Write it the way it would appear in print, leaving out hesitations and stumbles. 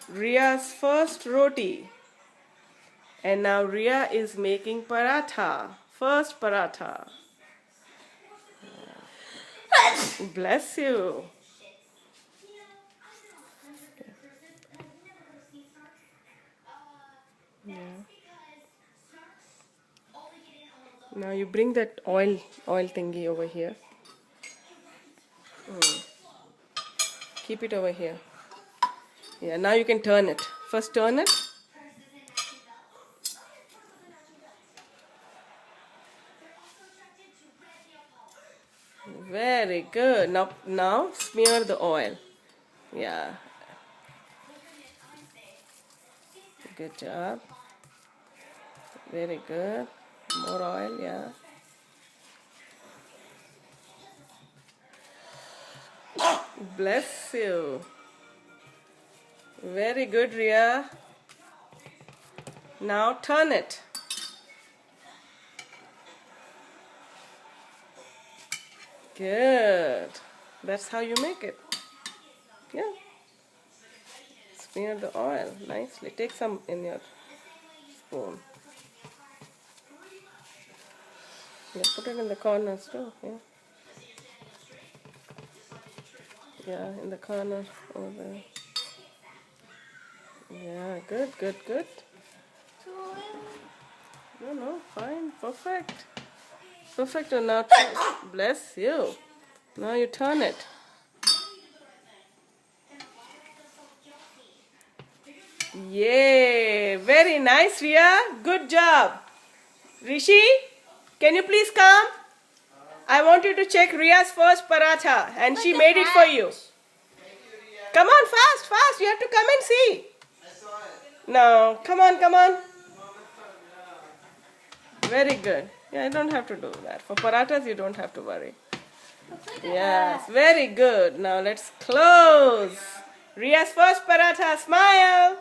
Ria's first roti. And now Ria is making paratha. First paratha. Bless you. Yeah. Now you bring that oil thingy over here. Keep it over here. Yeah, now you can turn it. First turn it. Very good. Now smear the oil. Yeah. Good job. Very good. More oil, yeah. Bless you. Very good, Ria. Now turn it. Good. That's how you make it. Yeah. Smear the oil nicely. Take some in your spoon. Yeah, put it in the corners too. Yeah. Yeah, in the corner over there. Yeah, good, good, good. No, fine, perfect. Perfect. And now, bless you. Now you turn it. Yay! Very nice, Ria. Good job. Rishi, can you please come? I want you to check Ria's first paratha, and she made it for you. Come on, fast, fast. You have to come and see. No, come on. Very good. Yeah, I don't have to do that. For parathas, you don't have to worry. Yes, very good. Now let's close. Ria's first paratha. Smile.